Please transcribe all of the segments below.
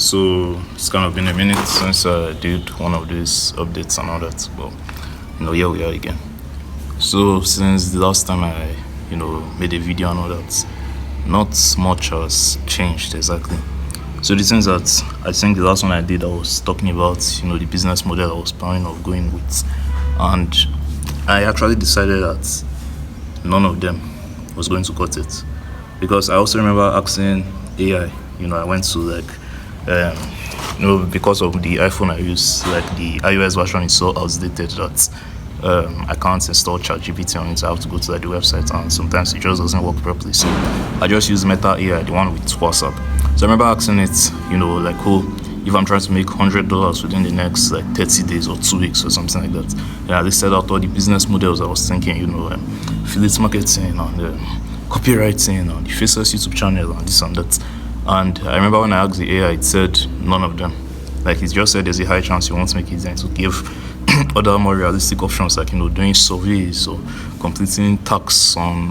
So it's kind of been a minute since I did one of these updates and all that, but here we are again. So since the last time I made a video and all that, not much has changed exactly. So the things that I think the last one I did, I was talking about the business model I was planning of going with, and I actually decided that none of them was going to cut it, because I also remember asking AI. I went to because of the iPhone I use, like the iOS version is so outdated that I can't install ChatGPT on it. I have to go to the website, and sometimes it just doesn't work properly. So I just use Meta AI, the one with WhatsApp. So I remember asking it, if I'm trying to make $100 within the next 30 days or 2 weeks or something like that. And I listed out all the business models I was thinking, affiliate marketing and copywriting and the Faceless YouTube channel and this and that. And I remember when I asked the AI, it said none of them. Like, it just said there's a high chance you won't make it, and to give other more realistic options, like doing surveys or completing tasks on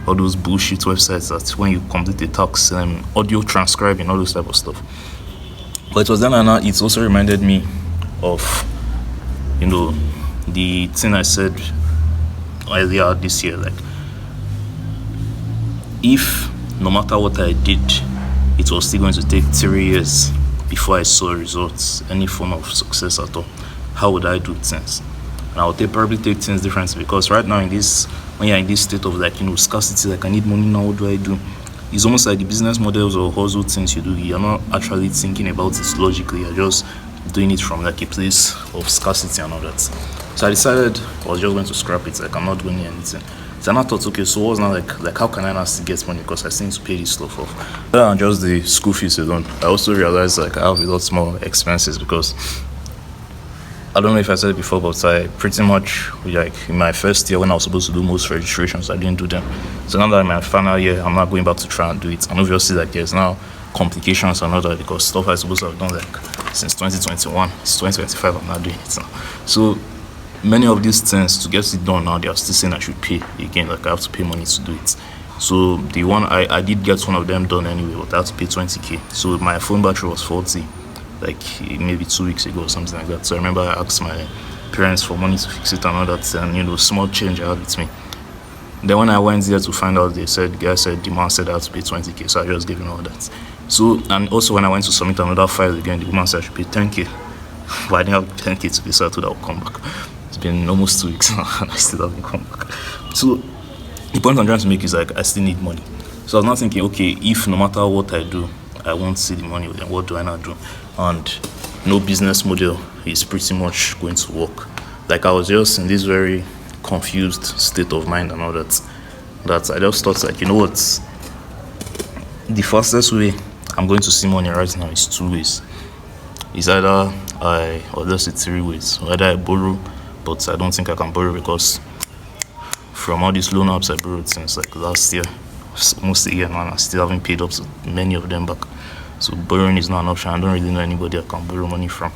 all those bullshit websites that when you complete the task, audio transcribing, all those type of stuff. But it was then and it also reminded me of the thing I said earlier this year, like, if no matter what I did, it was still going to take 3 years before I saw results, any form of success at all, how would I do things? And I would probably take things differently, because right now when you're in this state of scarcity, like I need money now, what do I do? It's almost like the business models or hustle things you do, you're not actually thinking about it logically, you're just doing it from a place of scarcity and all that. So I decided I was just going to scrap it, I'm not doing anything. So I thought, okay, so what's now how can I now still get money, because I still need to pay this stuff off. Other than just the school fees alone, I also realized I have a lot more expenses, because I don't know if I said it before, but I pretty much, in my first year when I was supposed to do most registrations, I didn't do them. So now that in my final year, I'm not going back to try and do it. And obviously, there's now complications and all that, because stuff I supposed to have done since 2021, it's 2025, I'm not doing it now. So many of these things, to get it done now, they are still saying I should pay again, I have to pay money to do it. So the one I did get one of them done anyway, but I had to pay 20k. So my phone battery was 40, maybe 2 weeks ago or something like that. So I remember I asked my parents for money to fix it and all that, and small change I had with me. Then when I went there to find out, the man said I had to pay 20k, so I just gave him all that. So, and also when I went to submit another file again, the woman said I should pay 10k, but I didn't have 10k to pay, so I thought I would come back. It's been almost 2 weeks now and I still haven't come back. So the point I'm trying to make is I still need money. So I was not thinking, okay, if no matter what I do, I won't see the money, then what do I not do? And no business model is pretty much going to work. I was just in this very confused state of mind and all that I just thought, what, the fastest way I'm going to see money right now is 2 ways. It's either let's say 3 ways. Either I borrow, but I don't think I can borrow, because from all these loan apps I borrowed since last year, almost a year now, I still haven't paid up to many of them back. So borrowing is not an option. I don't really know anybody I can borrow money from.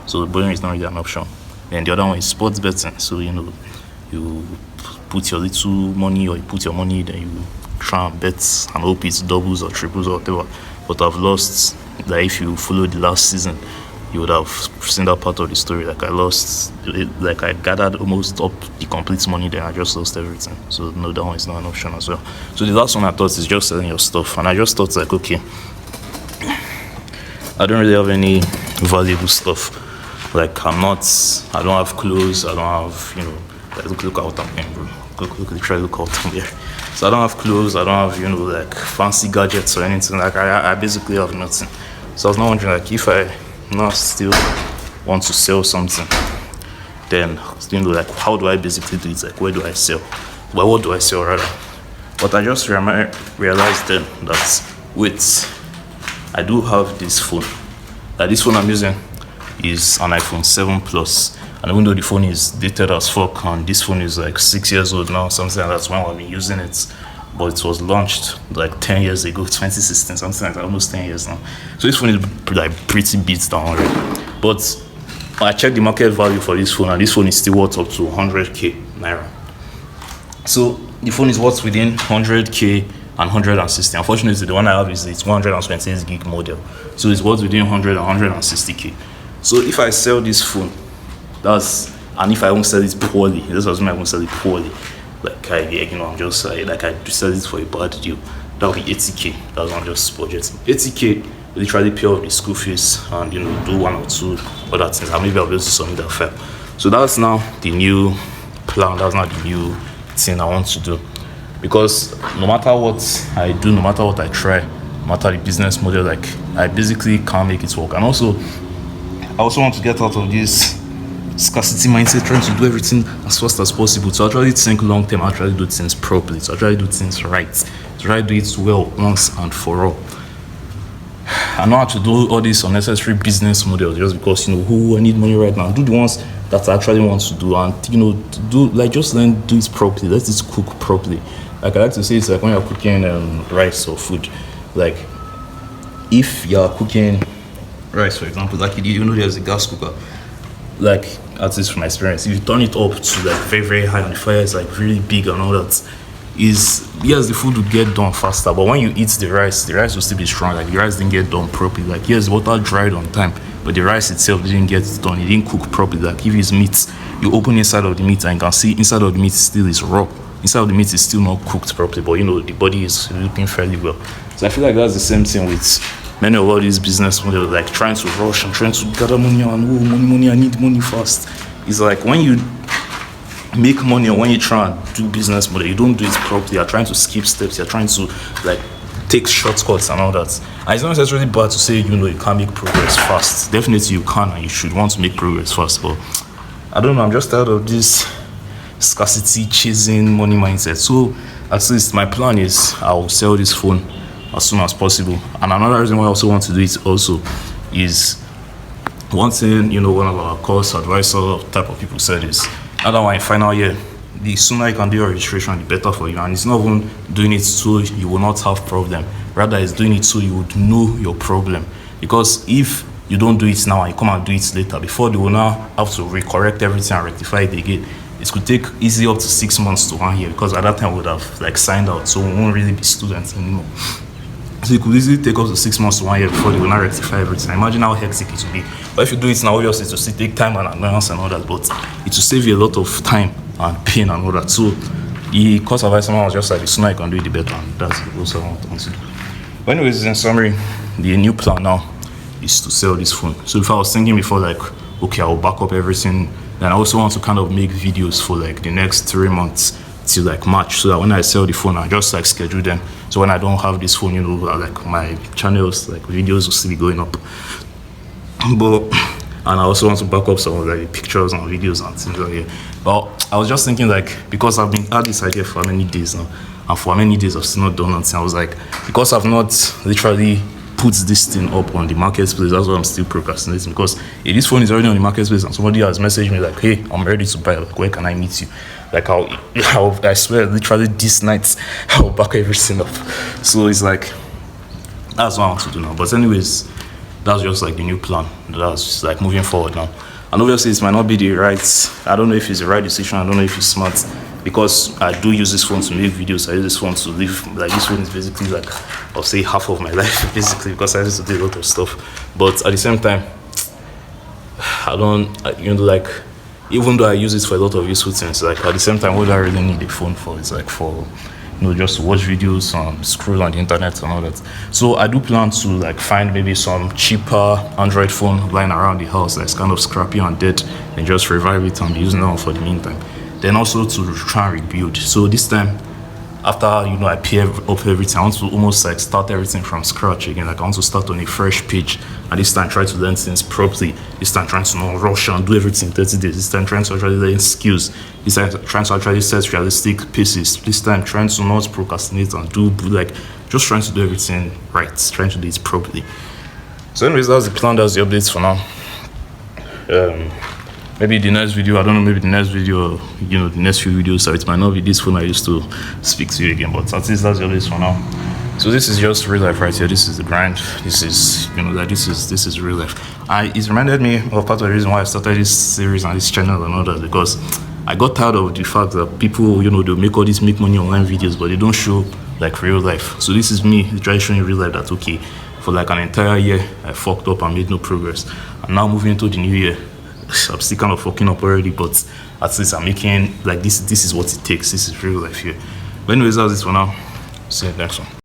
So borrowing is not really an option. And the other one is sports betting. So you put your little money, or you put your money, then you try and bet and hope it doubles or triples or whatever. But I've lost. If you follow the last season, you would have seen that part of the story. I lost, I gathered almost up the complete money, then I just lost everything. So no, that one is not an option as well. So the last one I thought is just selling your stuff, and I just thought okay, I don't really have any valuable stuff. I don't have clothes, I don't have, look out I'm wearing, bro. Look out I'm there. So I don't have clothes, I don't have, fancy gadgets or anything. I basically have nothing. So I was not wondering, if I now still want to sell something, then, how do I basically do it? Where do I sell? Well, what do I sell rather? But I just realized then that, wait, I do have this phone. This phone I'm using is an iPhone 7 Plus, and even though the phone is dated as fuck, and this phone is 6 years old now, something like that's when I've been using it, but it was launched 10 years ago, 2016, something like that, almost 10 years now. So this phone is pretty beat down already. But I checked the market value for this phone, and this phone is still worth up to 100k naira. So the phone is worth within 100k and 160. Unfortunately, the one I have is it's 128 gig model, so it's worth within 100 and 160k. So if I sell this phone, and if I won't sell it poorly, this was when I won't sell it poorly, like I'm just like I sell it for a bad deal, that'll be 80k. That's what I'm just budgeting. 80k literally pay off the school fees and do one or two other things, and maybe I'll be able to submit that file. So that's now the new plan. That's not the new thing I want to do, because no matter what I do, no matter what I try, no matter the business model, like I basically can't make it work. And also I also want to get out of this scarcity mindset, trying to do everything as fast as possible, to actually think long term, actually do things properly, to actually do things right, to try to do it well once and for all. I know how to do all these unnecessary business models just because I need money right now. Do the ones that I actually want to do, and to do like just learn, do it properly. Let it cook properly. Like I like to say, it's like when you're cooking rice or food. Like if you're cooking rice, for example, like there's a gas cooker. Like at least from my experience, if you turn it up to like very very high and the fire is like really big and all that, the food will get done faster, but when you eat the rice will still be strong. Like the rice didn't get done properly. Like yes, water dried on time, but the rice itself didn't get done. It didn't cook properly. Like if it's meat, you open inside of the meat and you can see inside of the meat still is raw. Inside of the meat is still not cooked properly, but the body is looking fairly well. So I feel like that's the same thing with many of all these business models, like trying to rush and trying to gather money and money, I need money fast. It's like when you make money or when you try and do business model, you don't do it properly. You're trying to skip steps, you're trying to like take shortcuts and all that. And it's not necessarily bad to say you can't make progress fast. Definitely you can, and you should want to make progress fast, but I don't know, I'm just tired of this scarcity chasing money mindset. So at least my plan is I'll sell this phone as soon as possible. And another reason why I also want to do it also is one thing one of our course advisor type of people said is, otherwise in final year, the sooner you can do your registration, the better for you. And it's not even doing it so you will not have problem, rather it's doing it so you would know your problem. Because if you don't do it now and you come and do it later, before they will now have to recorrect everything and rectify it again, it could take easily up to 6 months to 1 year, because at that time we would have like signed out, so we won't really be students anymore. So it could easily take up to 6 months to 1 year before they will not rectify everything. Imagine how hectic it will be. But if you do it now, obviously it will still take time and annoyance and all that, but it will save you a lot of time and pain and all that. So the course advisor was just like, the sooner you can do it, the better, and that's also what I want to do. But anyways, in summary, the new plan now is to sell this phone. So if I was thinking before, like, okay, I'll back up everything, then I also want to kind of make videos for like the next 3 months till like March, so that when I sell the phone, I just like schedule them. So when I don't have this phone, like my channels, like videos will still be going up. And I also want to back up some of like pictures and videos and things like that. But I was just thinking, like, because I've been had this idea for many days now, and for many days I've still not done nothing. I was like, because I've not literally put this thing up on the marketplace, that's why I'm still procrastinating. Because if this phone is already on the marketplace and somebody has messaged me like, hey, I'm ready to buy, like, where can I meet you? Like, I swear, literally this night I'll back everything up. So it's like, that's what I want to do now. But anyways, that's just like the new plan. That's just like moving forward now. And obviously it might not be the right, I don't know if it's the right decision, I don't know if it's smart, because I do use this phone to make videos. I use this phone to live, like this phone is basically like, I'll say half of my life basically, because I used to do a lot of stuff. But at the same time, I don't, like, even though I use it for a lot of useful things, like at the same time, what do I really need a phone for? It's like for, just to watch videos, scroll on the internet and all that. So I do plan to like find maybe some cheaper Android phone lying around the house that's kind of scrappy and dead, and just revive it and be using that one for the meantime. Then also to try and rebuild. So this time, after I pay up everything, I want to almost like start everything from scratch again. Like I want to start on a fresh page, and this time try to learn things properly. This time trying to not rush and do everything in 30 days. This time trying to actually learn skills. This time trying to actually set realistic pieces. This time trying to not procrastinate and do like just trying to do everything right, trying to do it properly. So anyways, that's the plan, that's the updates for now. Maybe the next video, I don't know, maybe the next video, the next few videos, so it might not be this phone I used to speak to you again, but at least that's the updates for now. So this is just real life right here. This is the grind. This is, like this is real life. It reminded me of part of the reason why I started this series and this channel and all that, because I got tired of the fact that people, they make all these make money online videos, but they don't show like real life. So this is me trying to show you real life that okay, for like an entire year I fucked up and made no progress, and now moving into the new year I'm still kind of fucking up already, but at least I'm making like this is what it takes. This is real life here. But anyways, that's it for now. See you next one.